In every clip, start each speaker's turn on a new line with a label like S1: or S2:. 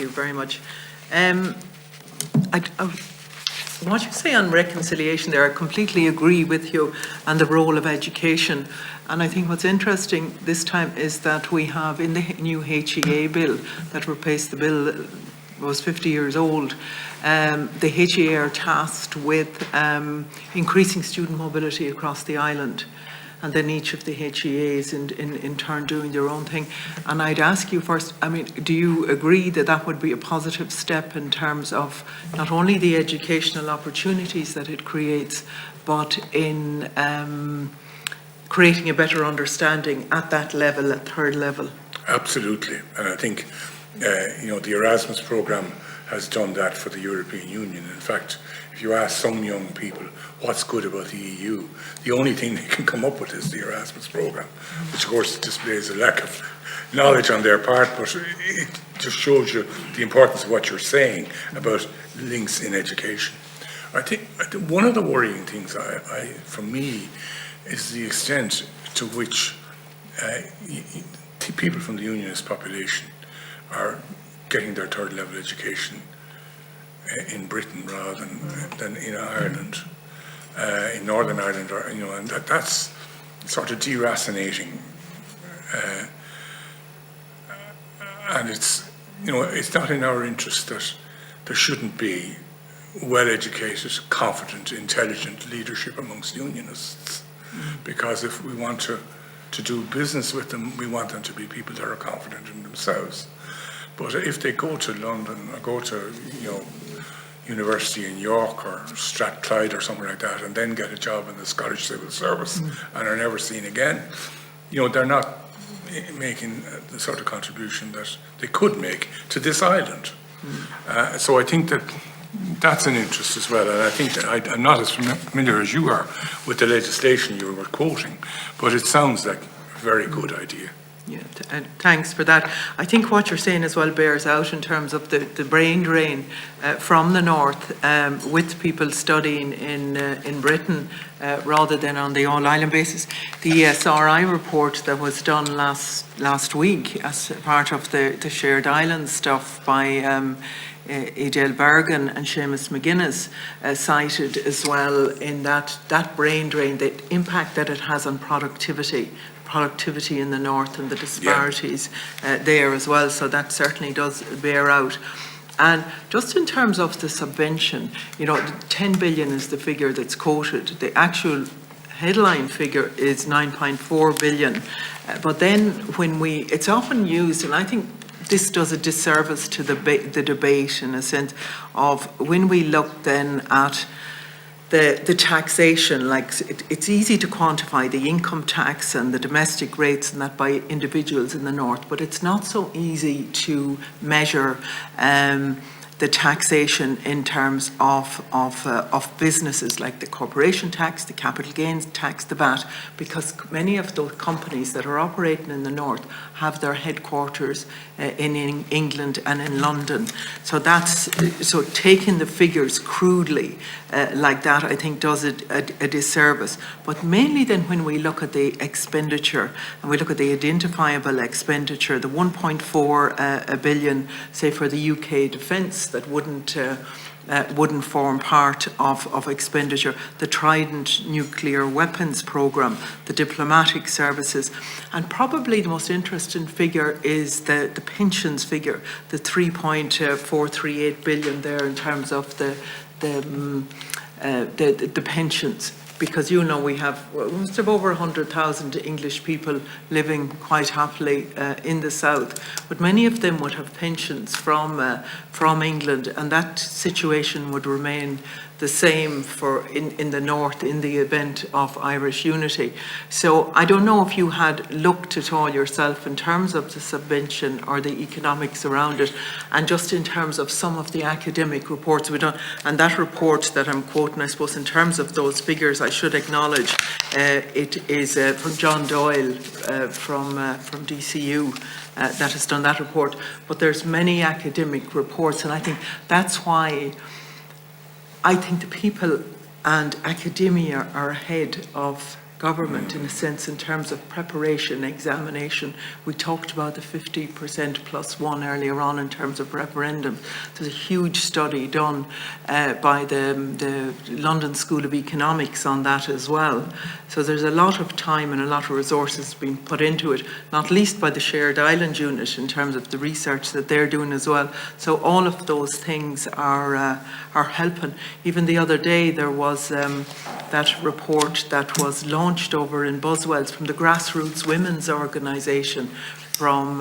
S1: you very much. What you say on reconciliation there, I completely agree with you on the role of education. And I think what's interesting this time is that we have in the new HEA bill that replaced the bill that was 50 years old, the HEA are tasked with increasing student mobility across the island. And then each of the HEAs in turn doing their own thing. And I'd ask you first, I mean, do you agree that that would be a positive step in terms of not only the educational opportunities that it creates, but in creating a better understanding at that level, at third level?
S2: Absolutely. And I think, the Erasmus programme has done that for the European Union. In fact, if you ask some young people what's good about the EU, the only thing they can come up with is the Erasmus programme, which of course displays a lack of knowledge on their part, but it just shows you the importance of what you're saying about links in education. I think one of the worrying things for me is the extent to which people from the unionist population are getting their third level education in Britain rather than in Ireland, in Northern Ireland, and that's sort of deracinating, and it's not in our interest that there shouldn't be well-educated, confident, intelligent leadership amongst unionists, because if we want to do business with them, we want them to be people that are confident in themselves. But if they go to London or go to University in York or Strathclyde or something like that, and then get a job in the Scottish Civil Service and are never seen again, they're not making the sort of contribution that they could make to this island. So I think that's an interest as well, and I think that I'm not as familiar as you are with the legislation you were quoting, but it sounds like a very good idea.
S1: Yeah, thanks for that. I think what you're saying as well bears out in terms of the brain drain from the north, with people studying in Britain rather than on the all-island basis. The ESRI report that was done last week as part of the Shared Islands stuff by Adele Bergen and Seamus McGuinness cited as well in that brain drain, the impact that it has on productivity in the north and the disparities there as well. So that certainly does bear out. And just in terms of the subvention, 10 billion is the figure that's quoted. The actual headline figure is 9.4 billion. But then it's often used, and I think this does a disservice to the debate in a sense of when we look then at the taxation, like it's easy to quantify the income tax and the domestic rates and that by individuals in the north, but it's not so easy to measure the taxation in terms of businesses, like the corporation tax, the capital gains tax, the VAT, because many of those companies that are operating in the north have their headquarters in England and in London. So taking the figures crudely like that, I think does it a disservice. But mainly then when we look at the expenditure and we look at the identifiable expenditure, the 1.4 billion, say for the UK defence, that wouldn't form part of expenditure, the Trident nuclear weapons programme, the diplomatic services, and probably the most interesting figure is the pensions figure, the 3.438 billion there in terms of the pensions. Because we must have over 100,000 English people living quite happily in the south, but many of them would have pensions from England, and that situation would remain the same in the north in the event of Irish unity. So I don't know if you had looked at all yourself in terms of the subvention or the economics around it, and just in terms of some of the academic reports we've done. And that report that I'm quoting, I suppose, in terms of those figures, I should acknowledge it is from John Doyle from DCU. That has done that report, but there's many academic reports, and I think that's why I think the people and academia are ahead of government, in a sense, in terms of preparation, examination. We talked about the 50% plus one earlier on in terms of referendum. There's a huge study done by the London School of Economics on that as well. So there's a lot of time and a lot of resources being put into it, not least by the Shared Island Unit in terms of the research that they're doing as well. So all of those things are helping. Even the other day there was that report that was launched over in Buswells from the Grassroots Women's Organisation, from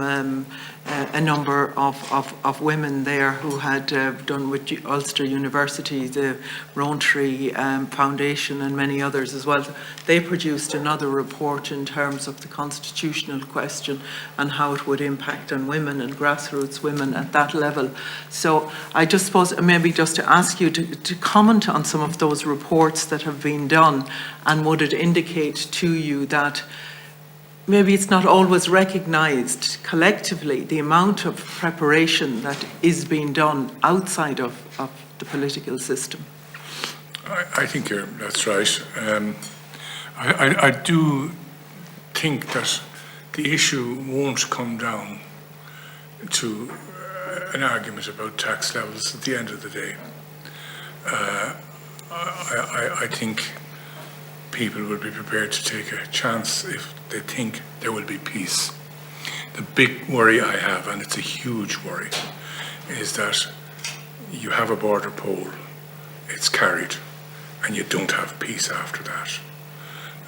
S1: a number of women there who had done with Ulster University, the Rowntree Foundation and many others as well. They produced another report in terms of the constitutional question and how it would impact on women and grassroots women at that level. So I just suppose maybe just to ask you to comment on some of those reports that have been done, and would it indicate to you that maybe it's not always recognised collectively the amount of preparation that is being done outside of the political system?
S2: I think that's right. I do think that the issue won't come down to an argument about tax levels at the end of the day. I think people will be prepared to take a chance if they think there will be peace. The big worry I have, and it's a huge worry, is that you have a border poll, it's carried, and you don't have peace after that.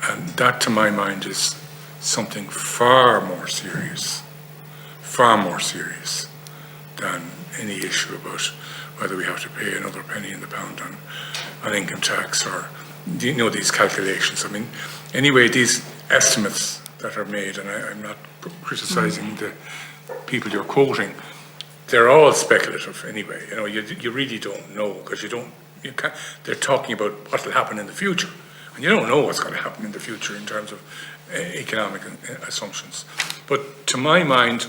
S2: And that, to my mind, is something far more serious than any issue about whether we have to pay another penny in the pound on income tax, or these calculations. I mean, anyway, these estimates that are made, and I'm not criticising the people you're quoting, they're all speculative anyway. You really don't know, because they're talking about what will happen in the future, and you don't know what's going to happen in the future in terms of economic assumptions. But to my mind,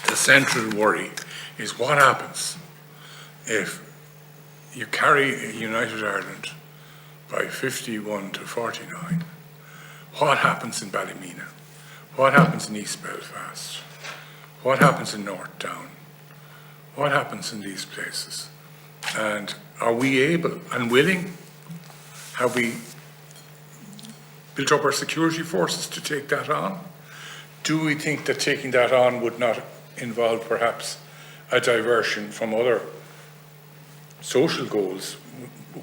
S2: the central worry is what happens if you carry United Ireland by 51 to 49. What happens in Ballymena? What happens in East Belfast? What happens in North Down? What happens in these places? And are we able and willing? Have we built up our security forces to take that on? Do we think that taking that on would not involve perhaps a diversion from other social goals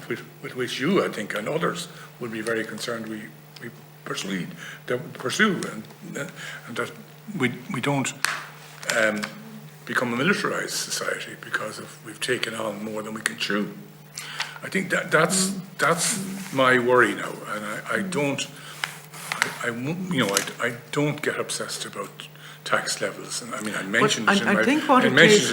S2: with which you, I think, and others would be very concerned we pursue, and that we don't become a militarised society because we've taken on more than we can chew. I think that's my worry now, and I don't get obsessed about tax levels, and I mean I mentioned it in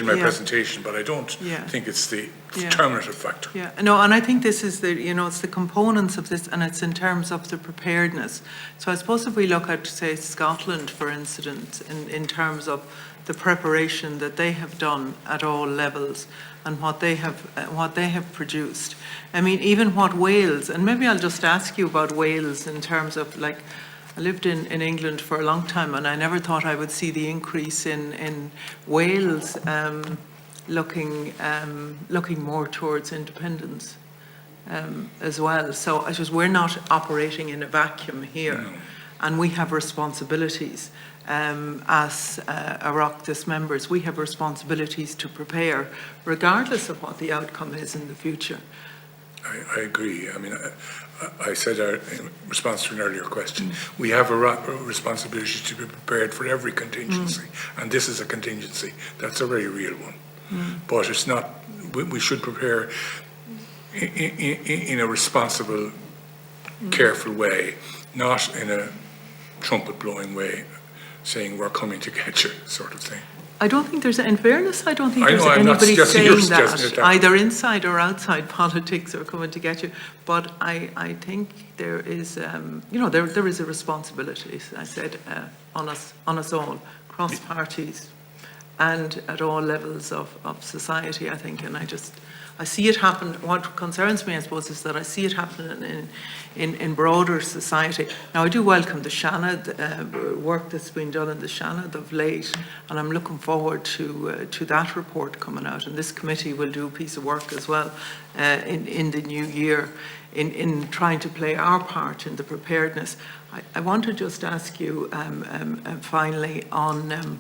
S2: my presentation, but I don't think it's the determinative factor.
S1: Yeah, no, and I think this is it's the components of this, and it's in terms of the preparedness. So I suppose if we look at, say, Scotland, for instance, in terms of the preparation that they have done at all levels and what they have produced. I mean, even what Wales, and maybe I'll just ask you about Wales in terms of, like, I lived in England for a long time, and I never thought I would see the increase in Wales looking more towards independence as well. So I suppose we're not operating in a vacuum here, and we have responsibilities as Oireachtas members. We have responsibilities to prepare, regardless of what the outcome is in the future.
S2: I agree. I mean, I said in response to an earlier question, we have a responsibility to be prepared for every contingency, and this is a contingency. That's a very real one. But it's not, we should prepare in a responsible, careful way, not in a trumpet-blowing way, saying we're coming to get you, sort of thing.
S1: I don't think there's, in fairness, I don't think there's anybody saying that, either inside or outside politics, are coming to get you. But I think there is, there is a responsibility, as I said, on us all, cross parties, and at all levels of society, I think. And I see it happen. What concerns me, I suppose, is that I see it happening in broader society. Now, I do welcome the Seanad work that's been done in the Seanad of late, and I'm looking forward to that report coming out. And this committee will do a piece of work as well in the new year in trying to play our part in the preparedness. I want to just ask you finally on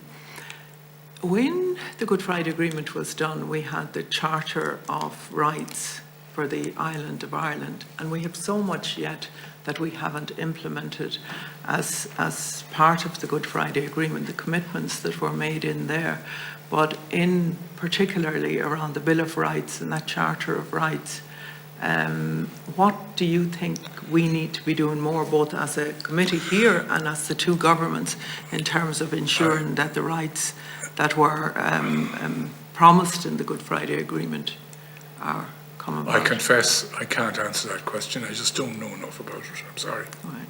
S1: when the Good Friday Agreement was done, we had the Charter of Rights for the island of Ireland, and we have so much yet that we haven't implemented as part of the Good Friday Agreement, the commitments that were made in there, but in particularly around the Bill of Rights and that Charter of Rights. What do you think we need to be doing more, both as a committee here and as the two governments, in terms of ensuring that the rights that were promised in the Good Friday Agreement are come about?
S2: I confess I can't answer that question. I just don't know enough about it. I'm sorry.
S1: Right.